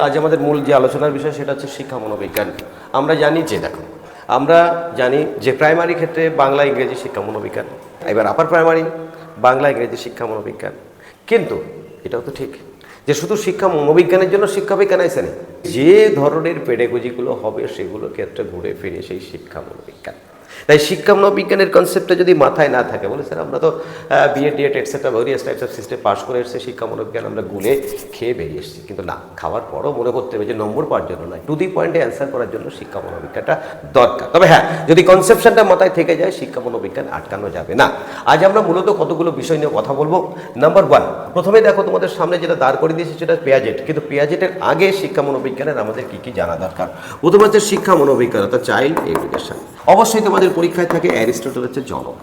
আজ আমাদের মূল যে আলোচনার বিষয় সেটা হচ্ছে শিক্ষা মনোবিজ্ঞান। আমরা জানি যে প্রাইমারি ক্ষেত্রে বাংলা ইংরেজি শিক্ষা মনোবিজ্ঞান, এবার আপার প্রাইমারি বাংলা ইংরেজি শিক্ষা মনোবিজ্ঞান। কিন্তু এটাও তো ঠিক যে শুধু শিক্ষা মনোবিজ্ঞানের জন্য শিক্ষাবিজ্ঞান আছে না, যে ধরনের পেডাগজিগুলো হবে সেগুলো ক্ষেত্রে ঘুরে ফিরে সেই শিক্ষা মনোবিজ্ঞান। তাই শিক্ষা মনোবিজ্ঞানের কনসেপ্টটা যদি মাথায় না থাকে, বলে স্যার আমরা তো BEd DEd etcetera various types of system pass করে এসেছি, শিক্ষা মনোবিজ্ঞান আমরা গুলে খেয়ে বেরিয়ে এসেছি। কিন্তু না, খাওয়ার পরও মনে করতে হবে যে নম্বর পাওয়ার জন্য নয়, টু দি পয়েন্টে অ্যান্সার করার জন্য শিক্ষা মনোবিজ্ঞানটা দরকার। তবে হ্যাঁ, যদি কনসেপশনটা মাথায় থেকে যায় শিক্ষা মনোবিজ্ঞান আটকানো যাবে না। আজ আমরা মূলত কতগুলো বিষয় নিয়ে কথা বলবো। নাম্বার 1, প্রথমে দেখো তোমাদের সামনে যেটা দাঁড় করে দিয়েছে সেটা পিয়াজেট, কিন্তু পিয়াজেটের আগে শিক্ষা মনোবিজ্ঞানের আমাদের কি কি জানা দরকার। প্রথমে হচ্ছে শিক্ষা মনোবিজ্ঞান অর্থাৎ চাইল্ড এডুকেশন। অবশ্যই তোমাদের পরীক্ষায় থাকে অ্যারিস্টটল হচ্ছে জনক।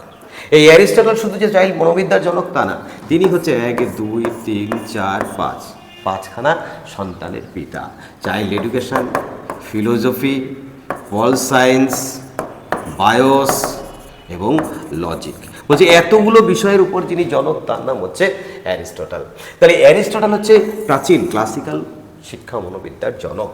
এই অ্যারিস্টটল শুধু যে চাইল্ড মনোবিদ্যার জনক তা না, তিনি হচ্ছে 1 2 3 4 5 পাঁচখানা সন্তানের পিতা। Child education, philosophy, pol science, bias এবং লজিক, বলছি এতগুলো বিষয়ের উপর যিনি জনক তার নাম হচ্ছে অ্যারিস্টটল। তাহলে অ্যারিস্টটল হচ্ছে প্রাচীন ক্লাসিক্যাল শিক্ষা মনোবিদ্যার জনক।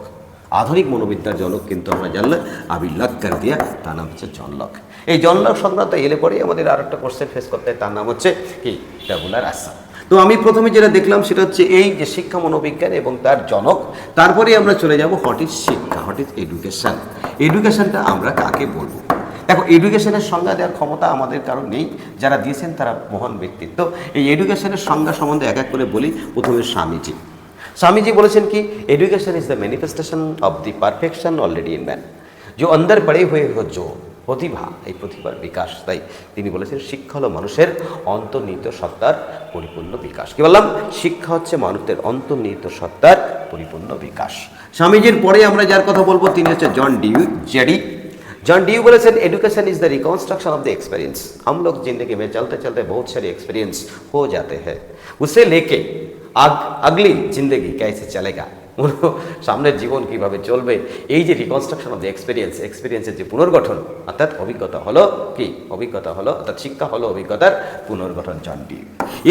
আধুনিক মনোবিদ্যার জনক কিন্তু আমরা জানলাম আবির্লক কর দিয়া, তার নাম হচ্ছে জন লক। এই জন লক সংক্রান্ত এলে পরেই আমাদের আর একটা কোশ্চেন ফেস করতে হয়, তার নাম হচ্ছে কি ট্যাবুলার রাসা। তো আমি প্রথমে যেটা দেখলাম সেটা হচ্ছে এই যে শিক্ষা মনোবিজ্ঞান এবং তার জনক। তারপরে আমরা চলে যাব হোয়াট ইজ শিক্ষা, হোয়াট ইজ এডুকেশন। এডুকেশনটা আমরা কাকে বলবো? দেখো, এডুকেশনের সংজ্ঞা দেওয়ার ক্ষমতা আমাদের কারণ নেই, যারা দিয়েছেন তারা মহান ব্যক্তিত্ব। এই এডুকেশনের সংজ্ঞা সম্বন্ধে এক এক করে বলি। প্রথমে স্বামীজি বলেছেন কি, education is the manifestation of the perfection already in man, যে অন্দর পড়ে হয়ে হো প্রতিভা, এই প্রতিভার বিকাশ। তাই তিনি বলেছেন শিক্ষা হলো মানুষের অন্তর্নিহিত সত্তার পরিপূর্ণ বিকাশ। কি বললাম? শিক্ষা হচ্ছে মানুষের অন্তর্নিহিত সত্তার পরিপূর্ণ বিকাশ। স্বামীজির পরে আমরা যার কথা বলবো তিনি হচ্ছে जॉन ड्यू বলেছেন education is the reconstruction of the experience. हम लोग जिंदगी में चलते चलते बहुत सारे एक्सपीरियंस हो जाते हैं, उसे लेके अगली जिंदगी कैसे चलेगा, সামনের জীবন কিভাবে চলবে, এই যে রিকনস্ট্রাকশন অফ দ্য এক্সপিরিয়েন্সের যে পুনর্গঠন, অর্থাৎ অভিজ্ঞতা হলো অর্থাৎ শিক্ষা হলো অভিজ্ঞতার পুনর্গঠন, জন ডিউ।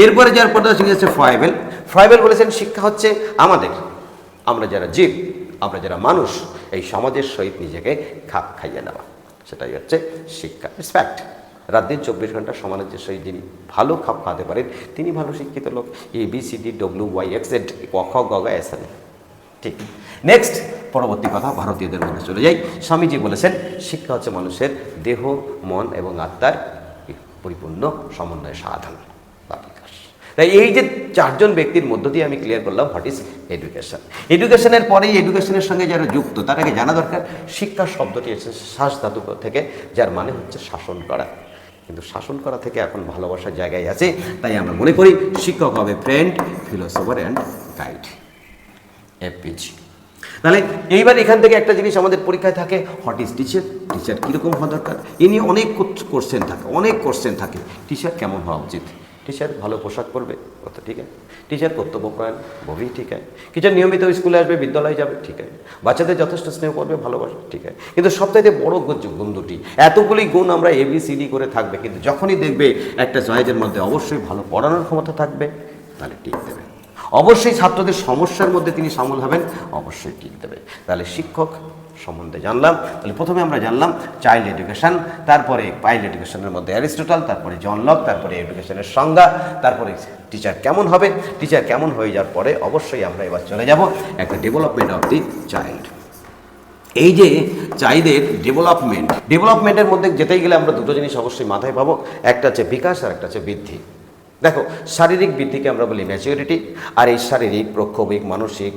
এরপরে যার পর হচ্ছে ফ্রয়েবেল বলেছেন শিক্ষা হচ্ছে আমরা যারা জীব, আমরা যারা মানুষ, এই সমাজের সহিত নিজেকে খাপ খাইয়ে নেওয়া, সেটাই হচ্ছে শিক্ষা। ফ্যাক্ট, রাত দিন 24 ঘন্টা সমাজের যে সহিত যিনি ভালো খাপ খাওয়াতে পারেন তিনি ভালো শিক্ষিত লোক। ABCDWYXZ ক খ গ ঘ এস এন। ঠিক। নেক্সট, পরবর্তী কথা ভারতীয়দের মধ্যে চলে যাই। স্বামীজি বলেছেন শিক্ষা হচ্ছে মানুষের দেহ, মন এবং আত্মার পরিপূর্ণ সমন্বয় সাধন বা বিকাশ। তাই এই যে চারজন ব্যক্তির মধ্য দিয়ে আমি ক্লিয়ার করলাম হোয়াট ইজ এডুকেশন। এডুকেশনের পরেই এডুকেশনের সঙ্গে যারা যুক্ত তাদেরকে জানা দরকার শিক্ষা শব্দটি এসেছে শ্বাস ধাতু থেকে, যার মানে হচ্ছে শাসন করা। কিন্তু শাসন করা থেকে এখন ভালোবাসার জায়গায় আছে। তাই আমরা মনে করি শিক্ষক হবে friend, philosopher and guide, FPG। তাহলে এইবার এখান থেকে একটা জিনিস আমাদের পরীক্ষায় থাকে, হোয়াট ইজ টিচার কীরকম হওয়া দরকার। এ নিয়ে অনেক কোশ্চেন থাকে। টিচার কেমন হওয়া উচিত? টিচার ভালো পোশাক পরবে, কত ঠিক আছে। টিচার কর্তব্যপরায়ণ, ববি ঠিক আছে। টিচার নিয়মিত স্কুলে আসবে, বিদ্যালয়ে যাবে, ঠিক আছে। বাচ্চাদের যথেষ্ট স্নেহ করবে, ভালোবাসবে, ঠিক আছে। কিন্তু সবথেকে বড় গুণ দুটি, এতগুলি গুণ আমরা ABCD করে থাকবে, কিন্তু যখনই দেখবে একটা চয়েসের মধ্যে অবশ্যই ভালো পড়ানোর ক্ষমতা থাকবে, তাহলে ঠিক দেবে। অবশ্যই ছাত্রদের সমস্যার মধ্যে তিনি সামল হবেন, অবশ্যই ঠিক দেবে। তাহলে শিক্ষক সম্বন্ধে জানলাম। তাহলে প্রথমে আমরা জানলাম চাইল্ড এডুকেশন, তারপরে চাইল্ড এডুকেশনের মধ্যে অ্যারিস্টটল, তারপরে জন লক, তারপরে এডুকেশনের সংজ্ঞা, তারপরে টিচার কেমন হবে। টিচার কেমন হয়ে যাওয়ার পরে অবশ্যই আমরা এবার চলে যাব একটা ডেভেলপমেন্ট অফ দি চাইল্ড। এই যে চাইল্ডের ডেভেলপমেন্টের মধ্যে যেতেই গেলে আমরা দুটো জিনিস অবশ্যই মাথায় পাবো, একটা হচ্ছে বিকাশ আর একটা হচ্ছে বৃদ্ধি। দেখো, শারীরিক বৃদ্ধিকে আমরা বলি ম্যাচিউরিটি, আর এই শারীরিক, প্রক্ষোভিক, মানসিক,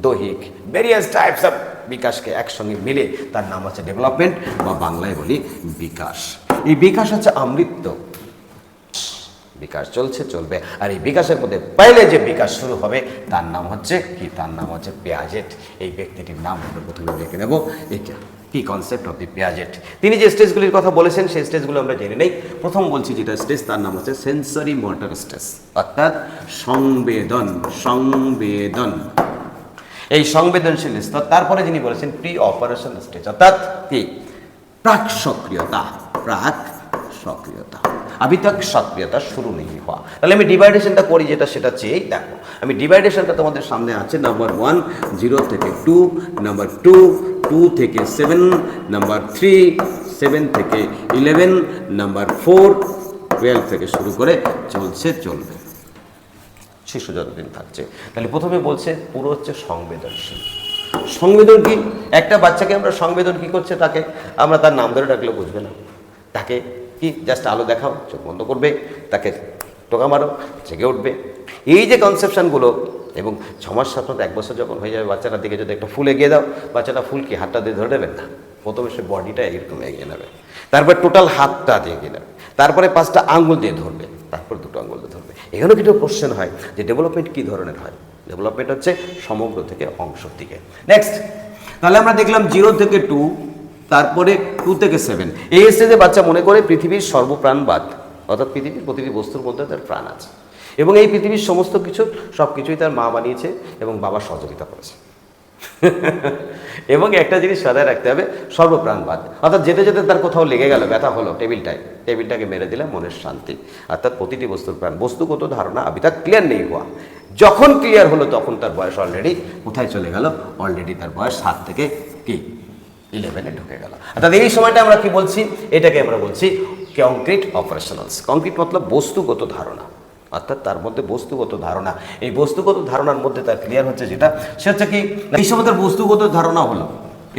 দৈহিক ভেরিয়াস টাইপস অফ বিকাশকে একসঙ্গে মিলে তার নাম হচ্ছে ডেভেলপমেন্ট, বা বাংলায় বলি বিকাশ। এই বিকাশ হচ্ছে আমৃত্য বিকাশ, চলবে। আর এই বিকাশের মধ্যে পহলে যে বিকাশ শুরু হবে তার নাম হচ্ছে কি? তার নাম হচ্ছে পিয়াজেট। এই ব্যক্তিটির নাম আমরা প্রথমে লিখে নেব। এটা কি কনসেপ্ট অফ দি পিয়াজেট। তিনি যে স্টেজগুলির কথা বলেছেন সেই স্টেজগুলো আমরা জেনে নেই। প্রথম বলছি যেটা স্টেজ, তার নাম হচ্ছে সেন্সরি মোটর স্টেজ, অর্থাৎ সংবেদন। এই সংবেদনশীল স্তর। তারপরে যিনি বলেছেন প্রি অপারেশন স্টেজ, অর্থাৎ কি? প্রাক सक्रियता। अभी तक सक्रियता शुरू नहीं हुआ। তাহলে আমি ডিভাইডেশনটা করি যেটা সেটা চেয়েই দেখো। আমি ডিভাইডেশনটা তোমাদের সামনে আছে নাম্বার 1 0 থেকে 2, নাম্বার 2 2 থেকে 7, নাম্বার 3 7 থেকে 11, নাম্বার 4 12 থেকে শুরু করে চলবে শিশু যতদিন থাকছে। তাহলে প্রথমে বলছে পুরো হচ্ছে সংবেদনশীল। সংবেদন কি? একটা বাচ্চাকে আমরা সংবেদন কি করছে, তাকে আমরা তার নাম ধরে ডাকলে বুঝবে না, তাকে কি জাস্ট আলো দেখাও চোখ বন্ধ করবে, তাকে টোকা মারো জেগে উঠবে। এই যে কনসেপশনগুলো, এবং 6 মাস 7 মাস 1 বছর যখন হয়ে যাবে বাচ্চাটার দিকে যদি একটা ফুল এগিয়ে দাও, বাচ্চাটা ফুল কি হাতটা দিয়ে ধরে নেবেন না, প্রথমে সে বডিটা এরকম এগিয়ে নেবে, তারপর টোটাল হাতটা দিয়ে এগিয়ে নেবে, তারপরে 5টা আঙ্গুল দিয়ে ধরবে, তারপর 2টো আঙ্গুল দিয়ে ধরবে। এখানেও কিন্তু কোশ্চেন হয় যে ডেভেলপমেন্ট কী ধরনের হয়। ডেভেলপমেন্ট হচ্ছে সমগ্র থেকে অংশের দিকে। নেক্সট, তাহলে আমরা দেখলাম 0 থেকে 2, তারপরে 2 থেকে 7। এই স্টেজে বাচ্চা মনে করে পৃথিবীর সর্বপ্রাণবাদ, অর্থাৎ পৃথিবীর প্রতিটি বস্তুর মধ্যে তার প্রাণ আছে, এবং এই পৃথিবীর সমস্ত কিছু সব কিছুই তার মা বানিয়েছে এবং বাবা সহযোগিতা করেছে। এবং একটা জিনিস সদায় রাখতে হবে, সর্বপ্রাণবাদ, অর্থাৎ যেতে যেতে তার কোথাও লেগে গেল, ব্যথা হলো টেবিলটাকে মেরে দিলে মনের শান্তি, অর্থাৎ প্রতিটি বস্তুর প্রাণ। বস্তুগত ধারণা আবি তাক ক্লিয়ার নেই হওয়া। যখন ক্লিয়ার হলো তখন তার বয়স অলরেডি কোথায় চলে গেল, অলরেডি তার বয়স 7 থেকে কি 11-এ ঢুকে গেল। অর্থাৎ এই সময়টা আমরা কি বলছি, এটাকে আমরা বলছি কংক্রিট অপারেশনালস। কংক্রিট মতলব বস্তুগত ধারণা, অর্থাৎ তার মধ্যে বস্তুগত ধারণা। এই বস্তুগত ধারণার মধ্যে তার ক্লিয়ার হচ্ছে যেটা, সে হচ্ছে কি এই সময় তার বস্তুগত ধারণা হলো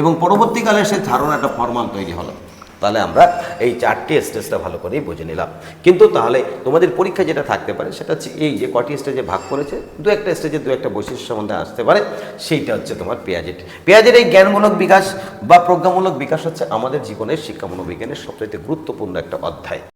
এবং পরবর্তীকালে সেই ধারণাটা ফরমাল তৈরি হলো। তাহলে আমরা এই 4টি স্টেজটা ভালো করেই বুঝে নিলাম। কিন্তু তাহলে তোমাদের পরীক্ষা যেটা থাকতে পারে সেটা হচ্ছে এই যে কটি স্টেজে ভাগ করেছে, 2-একটা স্টেজে 2-একটা বৈশিষ্ট্য সম্বন্ধে আসতে পারে, সেইটা হচ্ছে তোমার পেঁয়াজের এই জ্ঞানমূলক বিকাশ বা প্রজ্ঞামূলক বিকাশ হচ্ছে আমাদের জীবনের শিক্ষা মনোবিজ্ঞানের সবচেয়ে গুরুত্বপূর্ণ একটা অধ্যায়।